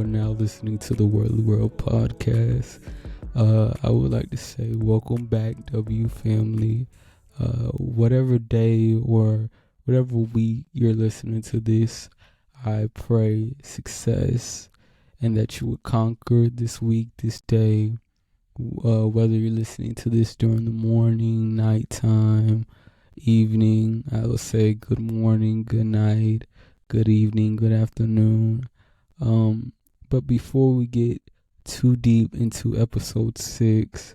are now listening to the Worldly World podcast. I would like to say welcome back, W family. Whatever day or whatever week you're listening to this, I pray success and that you would conquer this week, this day. Whether you're listening to this during the morning, nighttime, evening, I will say good morning, good night, good evening, good afternoon. But before we get too deep into episode 6,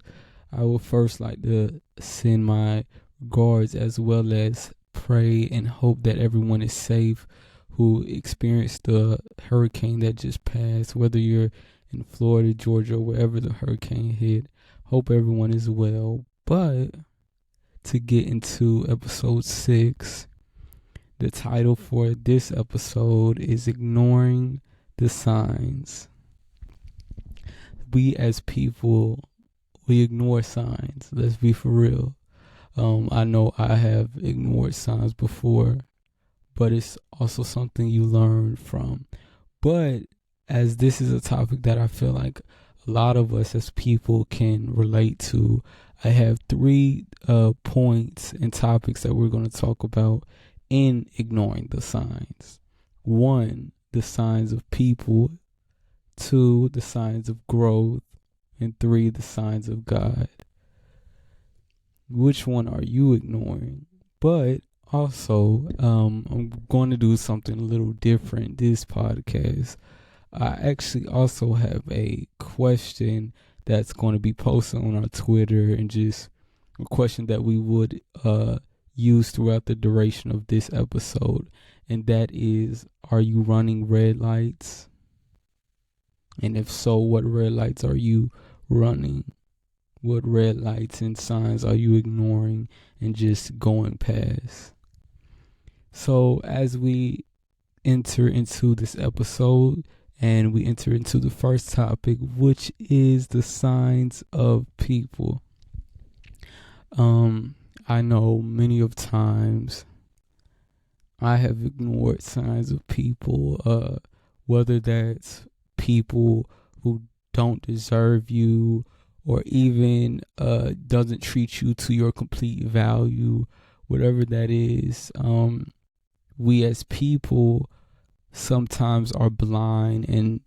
I would first like to send my regards as well as pray and hope that everyone is safe who experienced the hurricane that just passed, whether you're in Florida, Georgia, wherever the hurricane hit. Hope everyone is well. But to get into episode 6, the title for this episode is Ignoring the Signs. We as people, we ignore signs. Let's be for real. I know I have ignored signs before, but it's also something you learn from. But as this is a topic that I feel like a lot of us as people can relate to, I have 3 points and topics that we're going to talk about in ignoring the signs. 1, the signs of people. 2, the signs of growth. And 3, the signs of God. Which one are you ignoring? But also, I'm going to do something a little different this podcast. I actually also have a question that's going to be posted on our Twitter, and just a question that we would use throughout the duration of this episode. And that is, are you running red lights? And if so, what red lights are you running? What red lights and signs are you ignoring and just going past? So as we enter into this episode, and we enter into the first topic, which is the signs of people. I know many of times I have ignored signs of people, whether that's people who don't deserve you or even doesn't treat you to your complete value, whatever that is. We as people sometimes are blind, and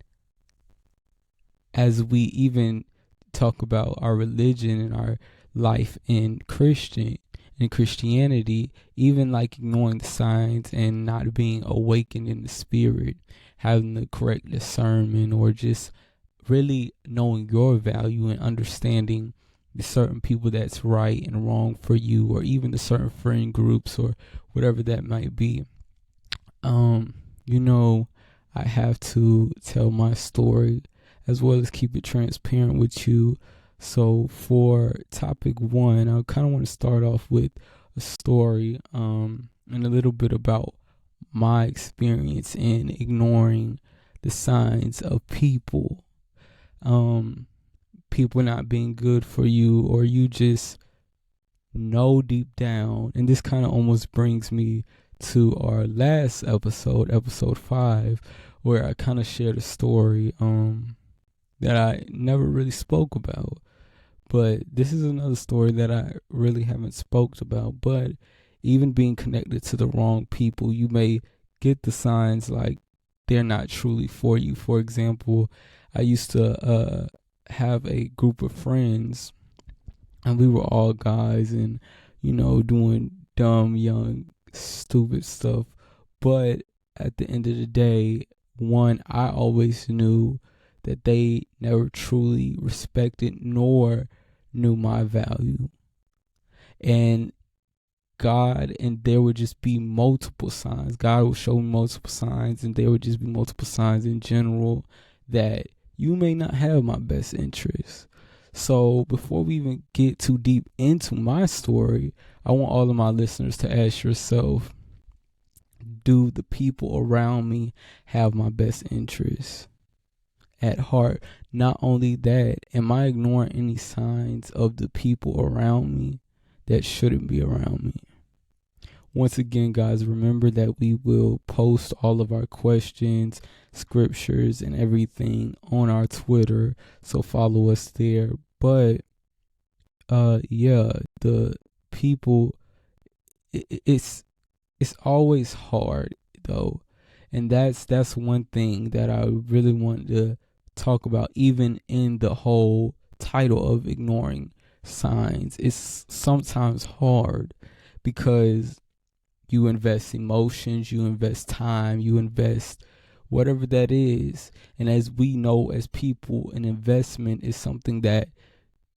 as we even talk about our religion and our life in Christianity, even like ignoring the signs and not being awakened in the spirit, having the correct discernment, or just really knowing your value and understanding the certain people that's right and wrong for you, or even the certain friend groups or whatever that might be. I have to tell my story as well as keep it transparent with you. So for topic 1, I kind of want to start off with a story and a little bit about my experience in ignoring the signs of people. People not being good for you, or you just know deep down. And this kind of almost brings me to our last episode 5, where I kind of shared a story that I never really spoke about. But this is another story that I really haven't spoke about. But even being connected to the wrong people, you may get the signs like they're not truly for you. For example, I used to have a group of friends, and we were all guys and, doing dumb, young, stupid stuff. But at the end of the day, one, I always knew that they never truly respected nor knew my value. And God, and there would just be multiple signs. God would show me multiple signs, and there would just be multiple signs in general that you may not have my best interest. So before we even get too deep into my story, I want all of my listeners to ask yourself, do the people around me have my best interests at heart? Not only that, am I ignoring any signs of the people around me that shouldn't be around me? once again, guys, remember that we will post all of our questions, scriptures, and everything on our Twitter. So follow us there. But yeah, the people, it's always hard though, and that's one thing that I really wanted to talk about, even in the whole title of ignoring signs. It's sometimes hard because you invest emotions, you invest time, you invest whatever that is, and as we know as people, an investment is something that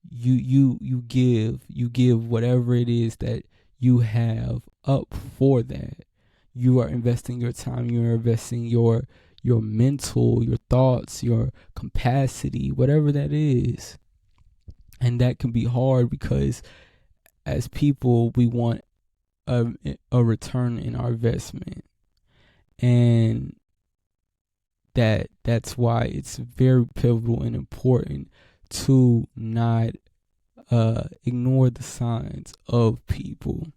you give whatever it is that you have up for that. You are investing your time, you're investing your mental, your thoughts, your capacity, whatever that is. And that can be hard because as people we want a return in our investment. And that's why it's very pivotal and important to not ignore the signs of people.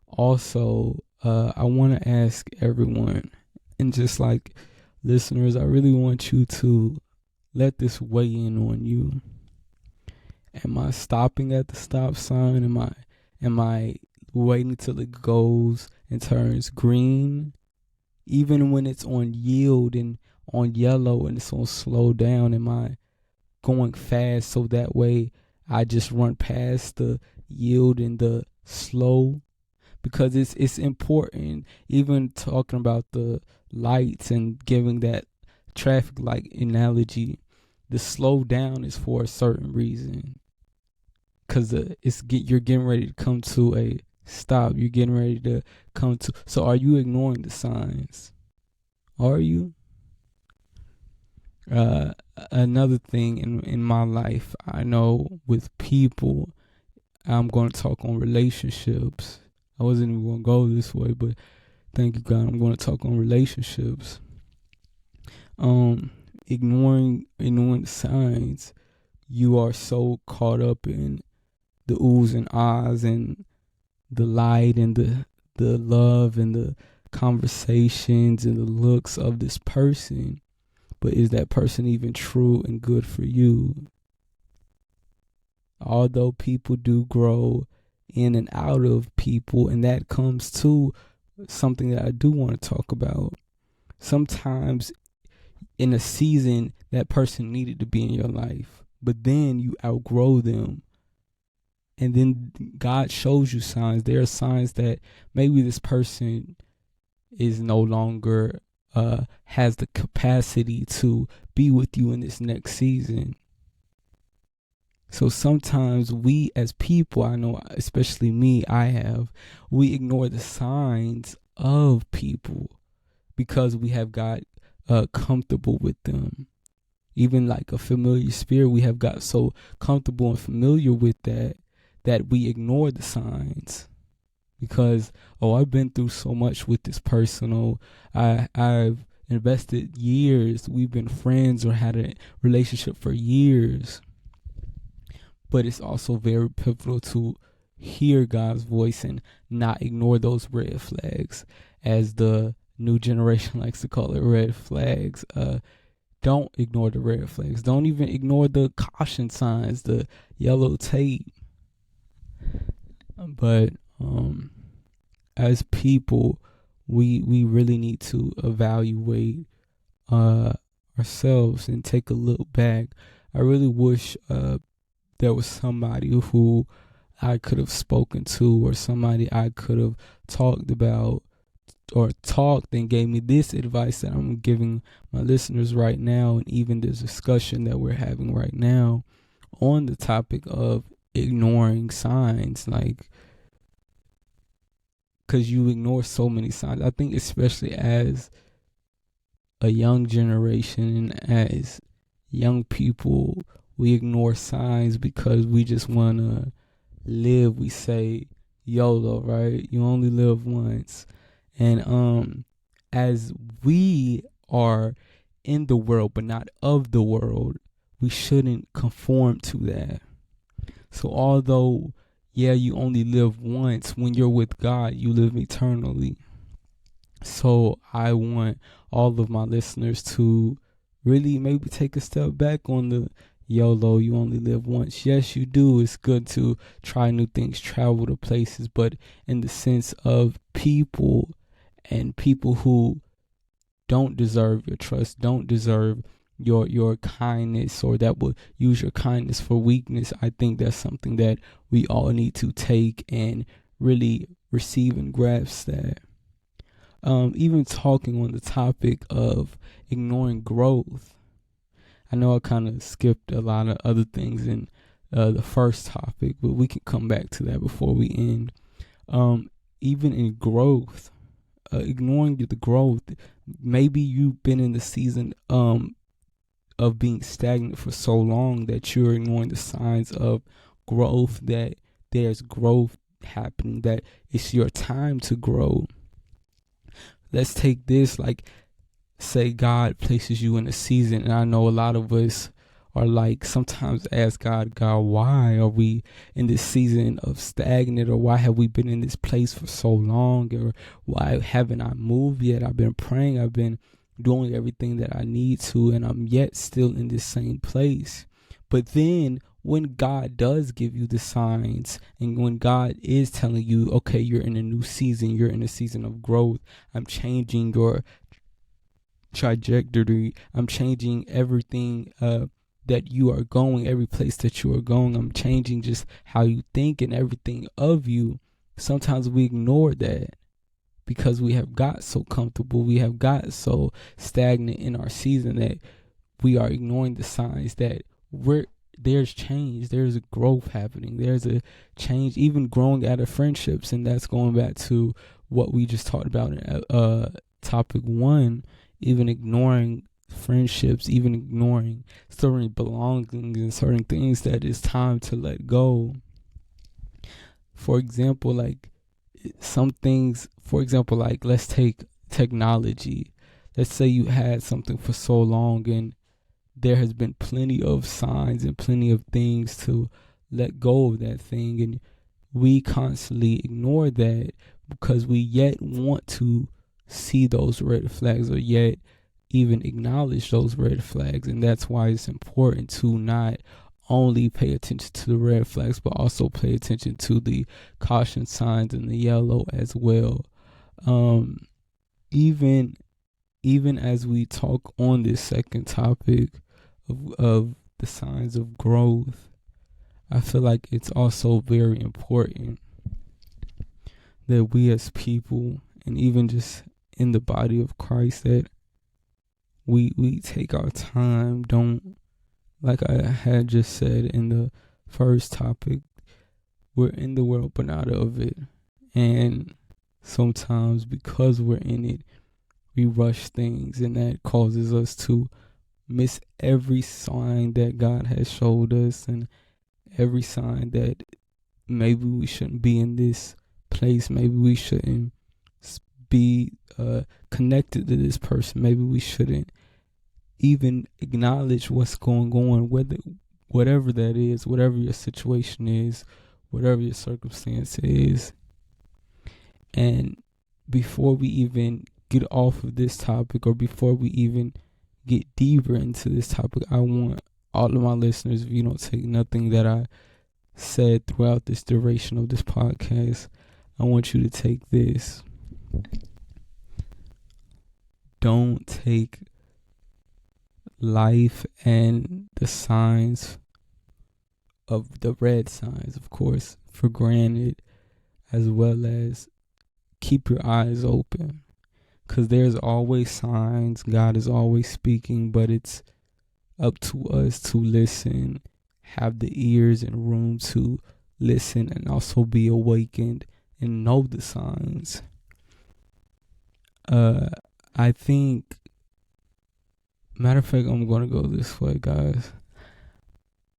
Also, I want to ask everyone, and just like listeners, I really want you to let this weigh in on you. Am I stopping at the stop sign? Am I waiting till it goes and turns green? Even when it's on yield and on yellow and it's on slow down, am I going fast so that way I just run past the yield and the slow? Because it's important, even talking about the lights and giving that traffic light analogy, the slow down is for a certain reason. Because you're getting ready to come to a stop. You're getting ready to come to. So are you ignoring the signs? Are you? Another thing in my life, I know with people, I'm going to talk on relationships. I wasn't even going to go this way, but thank you, God. I'm going to talk on relationships. Ignoring the signs. You are so caught up in the oohs and ahs and the light and the love and the conversations and the looks of this person. But is that person even true and good for you? Although people do grow in and out of people, and that comes to something that I do want to talk about. Sometimes in a season, that person needed to be in your life, but then you outgrow them. And then God shows you signs. There are signs that maybe this person is no longer has the capacity to be with you in this next season. So sometimes we as people, I know especially me, we ignore the signs of people because we have got comfortable with them. Even like a familiar spirit, we have got so comfortable and familiar with that we ignore the signs. Because, I've been through so much with this person. I've invested years. We've been friends or had a relationship for years. But it's also very pivotal to hear God's voice and not ignore those red flags, as the new generation likes to call it, red flags. Don't ignore the red flags. Don't even ignore the caution signs, the yellow tape. But as people, we really need to evaluate ourselves and take a look back. I really wish there was somebody who I could have spoken to, or somebody I could have talked about or talked and gave me this advice that I'm giving my listeners right now, and even this discussion that we're having right now on the topic of ignoring signs. Like, because you ignore so many signs. I think especially as a young generation and as young people, we ignore signs because we just want to live. We say YOLO, right? You only live once. And as we are in the world but not of the world, we shouldn't conform to that. So although, yeah, you only live once. When you're with God, you live eternally. So I want all of my listeners to really maybe take a step back on the YOLO, you only live once. Yes, you do. It's good to try new things, travel to places, but in the sense of people and people who don't deserve your trust, don't deserve your kindness, or that will use your kindness for weakness, I think that's something that we all need to take and really receive and grasp that. Even talking on the topic of ignoring growth, I know I kind of skipped a lot of other things in the first topic, but we can come back to that before we end. Even in growth, ignoring the growth, maybe you've been in the season of being stagnant for so long that you're ignoring the signs of growth, that there's growth happening, that it's your time to grow. Let's take this, like, say God places you in a season, and I know a lot of us are like, sometimes ask God, why are we in this season of stagnant, or why have we been in this place for so long, or why haven't I moved yet? I've been praying, I've been doing everything that I need to, and I'm yet still in this same place. But then when God does give you the signs, and when God is telling you, okay, you're in a new season, you're in a season of growth, I'm changing your trajectory, I'm changing everything that you are going, every place that you are going, I'm changing just how you think and everything of you. Sometimes we ignore that because we have got so comfortable, we have got so stagnant in our season, that we are ignoring the signs that there's change, there's a growth happening, there's a change, even growing out of friendships. And that's going back to what we just talked about in topic 1, even ignoring friendships, even ignoring certain belongings and certain things that it's time to let go. For example, like some things, like let's take technology. Let's say you had something for so long, and there has been plenty of signs and plenty of things to let go of that thing, and we constantly ignore that because we yet want to see those red flags, or yet even acknowledge those red flags. And that's why it's important to not only pay attention to the red flags, but also pay attention to the caution signs and the yellow as well. Even as we talk on this second topic of the signs of growth, I feel like it's also very important that we as people, and even just in the body of Christ, that we take our time. Don't, like I had just said in the first topic, we're in the world but not of it. And sometimes because we're in it, we rush things, and that causes us to miss every sign that God has showed us, and every sign that maybe we shouldn't be in this place, maybe we shouldn't be connected to this person, maybe we shouldn't even acknowledge what's going on, whatever that is, whatever your situation is, whatever your circumstance is. And before we even get off of this topic, or before we even get deeper into this topic, I want all of my listeners, if you don't take nothing that I said throughout this duration of this podcast, I want you to take this. Don't take life and the signs of the red signs, of course, for granted, as well as keep your eyes open, because there's always signs. God is always speaking, but it's up to us to listen, have the ears and room to listen, and also be awakened and know the signs. I think, matter of fact, I'm going to go this way, guys.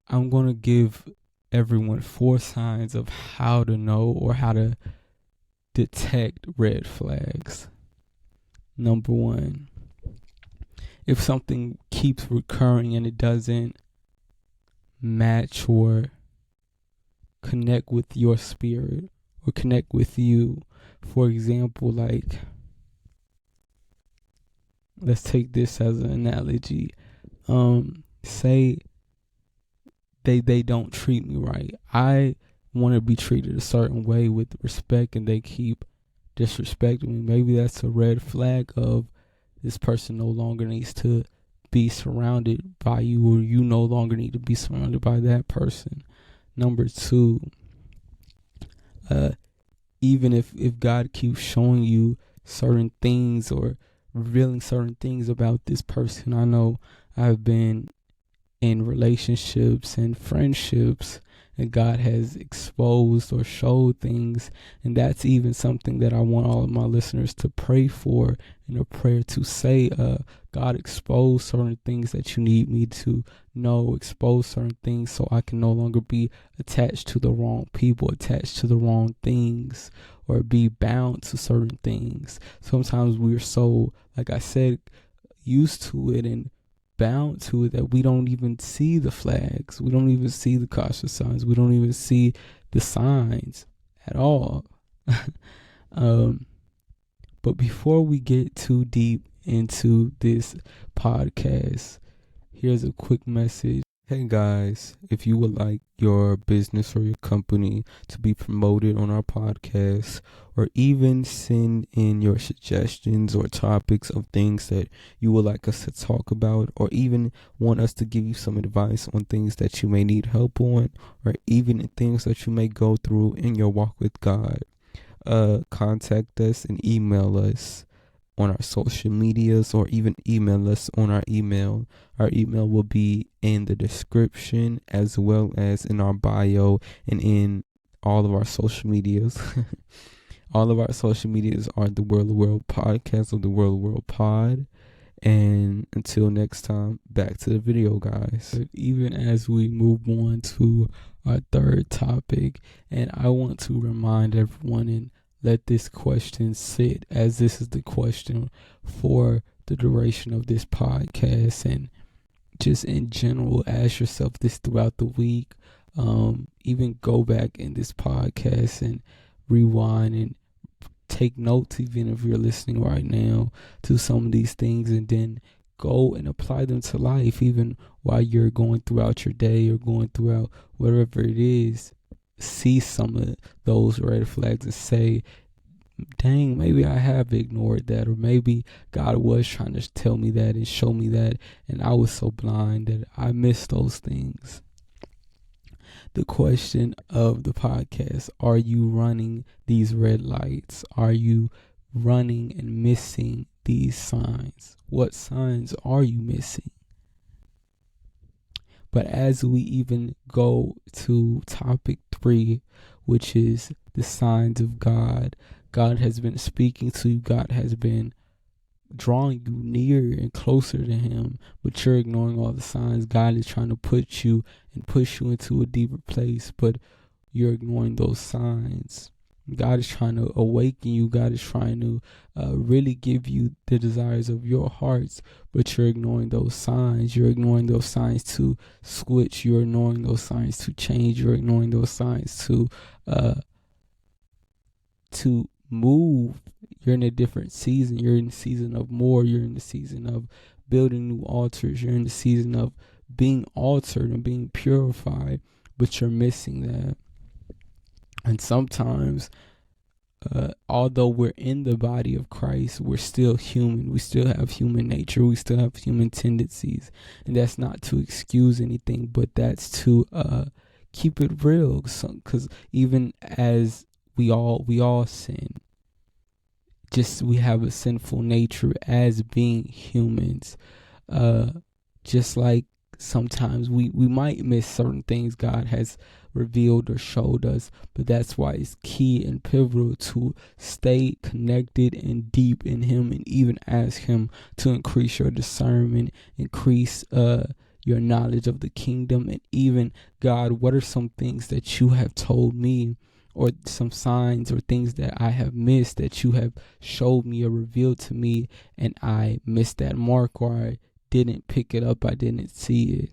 I'm going to give everyone 4 signs of how to know, or how to detect red flags. Number 1, if something keeps recurring and it doesn't match or connect with your spirit or connect with you. For example, like, let's take this as an analogy. Say they don't treat me right. I want to be treated a certain way with respect, and they keep disrespecting me. Maybe that's a red flag of this person no longer needs to be surrounded by you, or you no longer need to be surrounded by that person. Number two, even if God keeps showing you certain things or revealing certain things about this person. I know I've been in relationships and friendships, and God has exposed or showed things, and that's even something that I want all of my listeners to pray for in a prayer, to say, God, expose certain things that you need me to know, expose certain things so I can no longer be attached to the wrong people, attached to the wrong things, or be bound to certain things. Sometimes we're so, like I said, used to it and bound to it that we don't even see the flags. We don't even see the caution signs. We don't even see the signs at all. But before we get too deep into this podcast, here's a quick message. Hey guys, if you would like your business or your company to be promoted on our podcast, or even send in your suggestions or topics of things that you would like us to talk about, or even want us to give you some advice on things that you may need help on, or even things that you may go through in your walk with God, contact us and email us on our social medias, or even email us on our email. Our email will be in the description, as well as in our bio and in all of our social medias. All of our social medias are the Worldly World Podcast or the Worldly World Pod. And until next time, back to the video, guys. But even as we move on to our third topic, and I want to remind everyone and let this question sit, as this is the question for the duration of this podcast, and just in general, ask yourself this throughout the week. Even go back in this podcast and rewind and take notes, even if you're listening right now, to some of these things, and then go and apply them to life, even while you're going throughout your day or going throughout whatever it is. See some of those red flags and say, dang, maybe I have ignored that, or maybe God was trying to tell me that and show me that, and I was so blind that I missed those things. The question of the podcast: are you running these red lights? Are you running and missing these signs? What signs are you missing? But as we even go to topic 3, which is the signs of God, God has been speaking to you. God has been drawing you near and closer to Him, but you're ignoring all the signs. God is trying to put you and push you into a deeper place, but you're ignoring those signs. God is trying to awaken you. God is trying to really give you the desires of your hearts, but you're ignoring those signs. You're ignoring those signs to switch. You're ignoring those signs to change. You're ignoring those signs to move. You're in a different season. You're in the season of more. You're in the season of building new altars. You're in the season of being altered and being purified, but you're missing that. And sometimes, although we're in the body of Christ, we're still human. We still have human nature. We still have human tendencies. And that's not to excuse anything, but that's to keep it real. Because even as we all sin, just we have a sinful nature as being humans. Just like sometimes we might miss certain things God has revealed or showed us, but that's why it's key and pivotal to stay connected and deep in Him, and even ask Him to increase your discernment, increase your knowledge of the kingdom, and even, God, what are some things that you have told me, or some signs or things that I have missed that you have showed me or revealed to me, and I missed that mark, or I didn't pick it up, I didn't see it.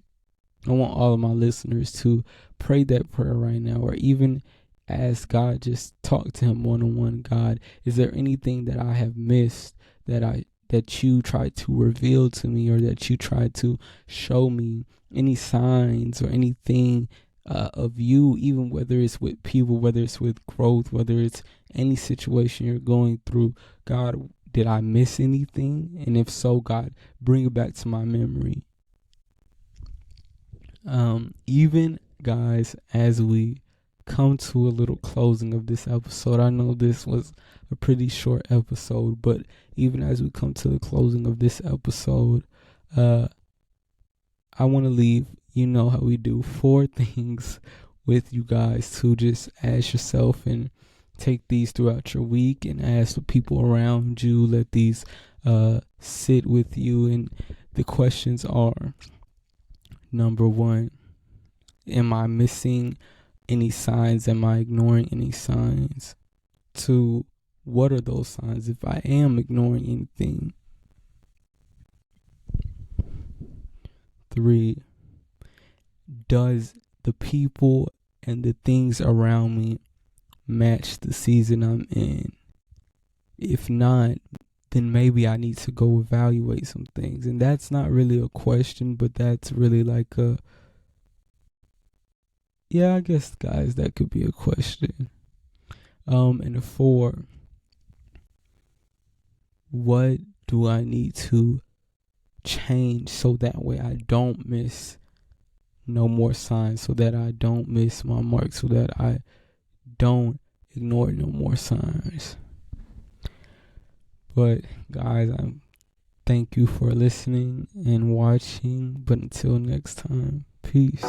I want all of my listeners to pray that prayer right now, or even ask God, just talk to him one-on-one. God, is there anything that I have missed that you tried to reveal to me, or that you tried to show me? Any signs or anything of you, even whether it's with people, whether it's with growth, whether it's any situation you're going through. God, did I miss anything? And if so, God, bring it back to my memory. Even guys, as we come to a little closing of this episode, I know this was a pretty short episode, but even as we come to the closing of this episode, I want to leave, you know how we do, 4 things with you guys to just ask yourself, and take these throughout your week and ask the people around you. Let these sit with you. And the questions are: number 1, am I missing any signs? Am I ignoring any signs? 2, what are those signs if I am ignoring anything? 3, does the people and the things around me match the season I'm in? If not, then maybe I need to go evaluate some things. And that's not really a question, but that's really like I guess, guys, that could be a question. And 4, what do I need to change so that way I don't miss no more signs, so that I don't miss my mark, so that I don't ignore no more signs? But guys, I thank you for listening and watching. But until next time, peace.